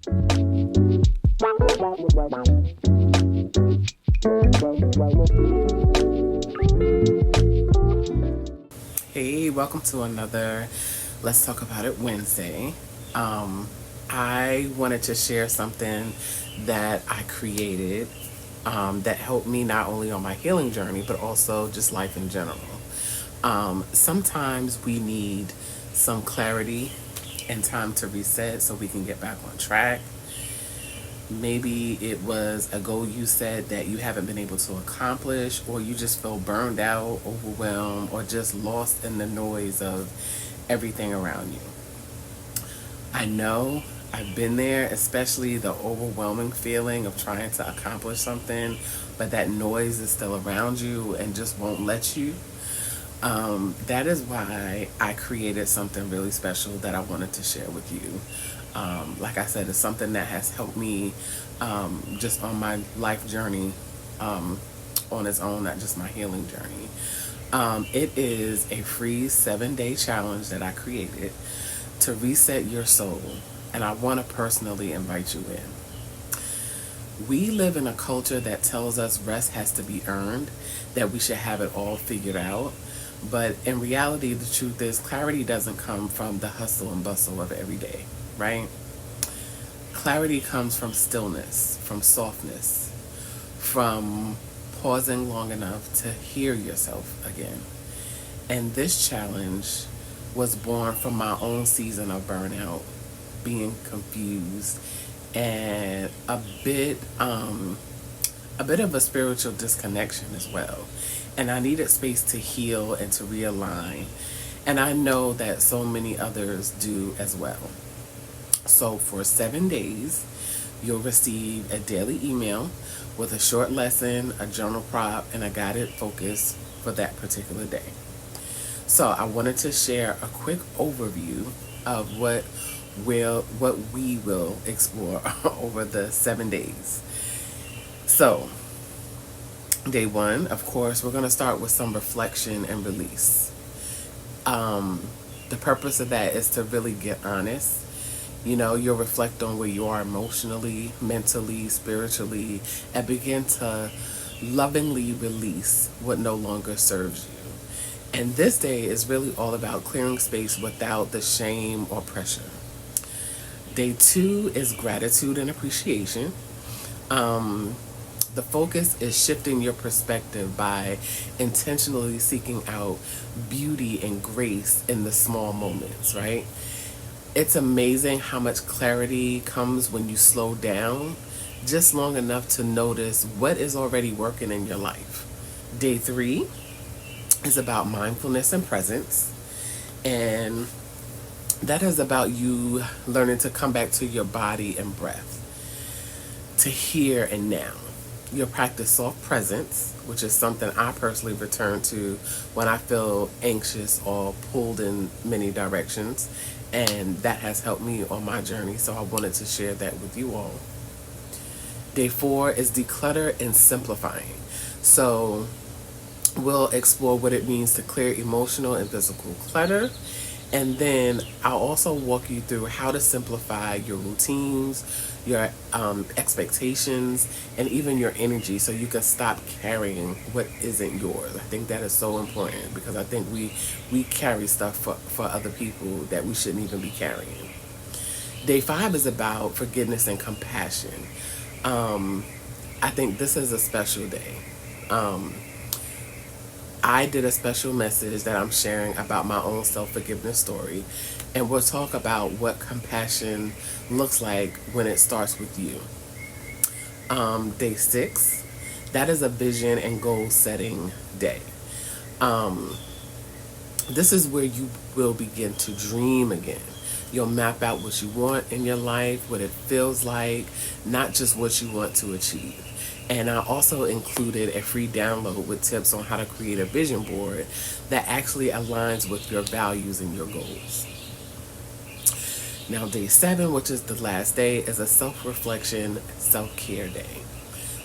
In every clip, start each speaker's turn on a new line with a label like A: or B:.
A: Hey, welcome to another Let's Talk About It Wednesday. I wanted to share something that I created that helped me not only on my healing journey, but also just life in general. Sometimes we need some clarity and time to reset so we can get back on track. Maybe it was a goal you set that you haven't been able to accomplish, or you just feel burned out, overwhelmed, or just lost in the noise of everything around you. I know I've been there, especially the overwhelming feeling of trying to accomplish something, but that noise is still around you and just won't let you. That is why I created something really special that I wanted to share with you. Like I said, it's something that has helped me just on my life journey on its own, not just my healing journey. It is a free 7-day challenge that I created to reset your soul, and I want to personally invite you in. We live in a culture that tells us rest has to be earned, that we should have it all figured out. But in reality, the truth is, clarity doesn't come from the hustle and bustle of every day, right? Clarity comes from stillness, from softness, from pausing long enough to hear yourself again. And this challenge was born from my own season of burnout, being confused, and a bit of a spiritual disconnection as well. And I needed space to heal and to realign. And I know that so many others do as well. So for 7 days, you'll receive a daily email with a short lesson, a journal prop, and a guided focus for that particular day. So I wanted to share a quick overview of what we will explore over the 7 days. So, day 1, of course, we're going to start with some reflection and release. The purpose of that is to really get honest. You'll reflect on where you are emotionally, mentally, spiritually, and begin to lovingly release what no longer serves you. And this day is really all about clearing space without the shame or pressure. Day 2 is gratitude and appreciation. The focus is shifting your perspective by intentionally seeking out beauty and grace in the small moments, right? It's amazing how much clarity comes when you slow down just long enough to notice what is already working in your life. Day 3 is about mindfulness and presence, and that is about you learning to come back to your body and breath, to here and now. You'll practice soft presence, which is something I personally return to when I feel anxious or pulled in many directions, and that has helped me on my journey, so I wanted to share that with you all. Day 4 is declutter and simplifying. So we'll explore what it means to clear emotional and physical clutter. And then I'll also walk you through how to simplify your routines, your expectations, and even your energy so you can stop carrying what isn't yours. I think that is so important because I think we carry stuff for other people that we shouldn't even be carrying. Day 5 is about forgiveness and compassion. I think this is a special day. I did a special message that I'm sharing about my own self-forgiveness story, and we'll talk about what compassion looks like when it starts with you. Day 6, that is a vision and goal setting day. This is where you will begin to dream again. You'll map out what you want in your life, what it feels like, not just what you want to achieve. And I also included a free download with tips on how to create a vision board that actually aligns with your values and your goals. Now, day 7, which is the last day, is a self-reflection, self-care day.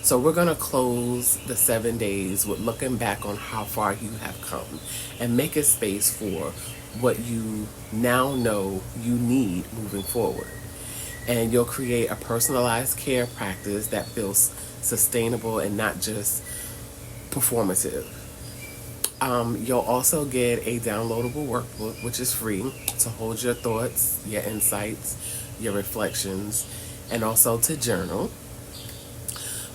A: So we're going to close the 7 days with looking back on how far you have come and make a space for what you now know you need moving forward. And you'll create a personalized care practice that feels sustainable and not just performative. You'll also get a downloadable workbook, which is free, to hold your thoughts, your insights, your reflections, and also to journal.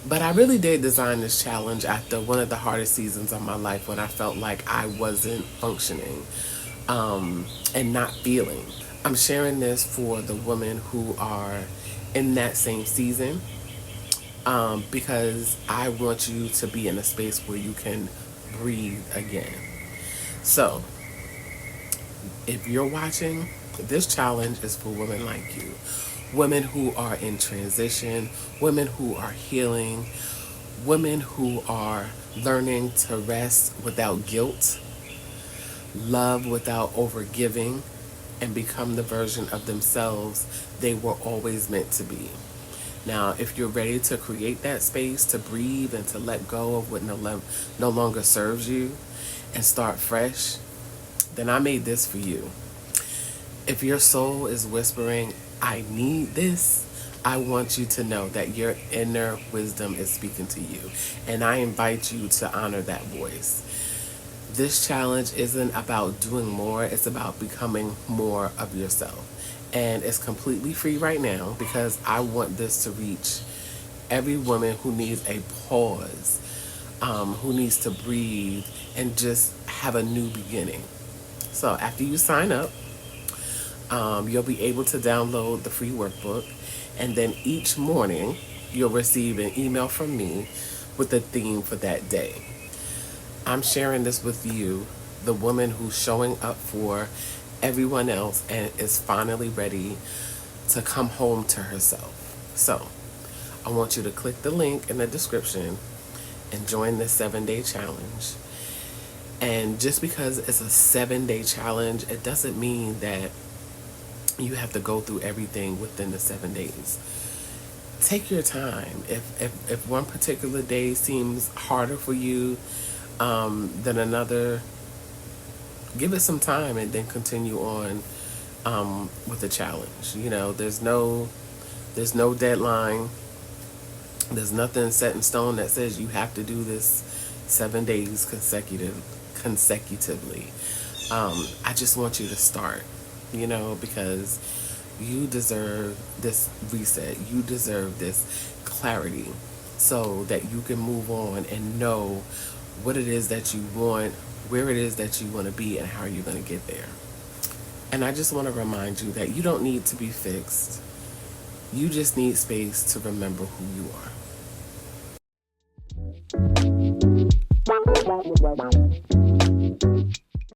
A: But I really did design this challenge after one of the hardest seasons of my life when I felt like I wasn't functioning and not feeling. I'm sharing this for the women who are in that same season because I want you to be in a space where you can breathe again. So, if you're watching, this challenge is for women like you. Women who are in transition, women who are healing, women who are learning to rest without guilt, love without overgiving, and become the version of themselves they were always meant to be. Now, if you're ready to create that space to breathe and to let go of what no longer serves you and start fresh, then I made this for you. If your soul is whispering, I need this, I want you to know that your inner wisdom is speaking to you. And I invite you to honor that voice. This challenge isn't about doing more, it's about becoming more of yourself. And it's completely free right now because I want this to reach every woman who needs a pause, who needs to breathe and just have a new beginning. So after you sign up, you'll be able to download the free workbook, and then each morning you'll receive an email from me with the theme for that day. I'm sharing this with you, the woman who's showing up for everyone else and is finally ready to come home to herself. So, I want you to click the link in the description and join the 7-day challenge. And just because it's a 7-day challenge, it doesn't mean that you have to go through everything within the 7 days. Take your time. If one particular day seems harder for you than another, give it some time and then continue on with the challenge. You know, there's no deadline. There's nothing set in stone that says you have to do this 7 days consecutively. I just want you to start, you know, because you deserve this reset. You deserve this clarity so that you can move on and know what it is that you want, where it is that you want to be, and how you're going to get there. And I just want to remind you that you don't need to be fixed. You just need space to remember who you are.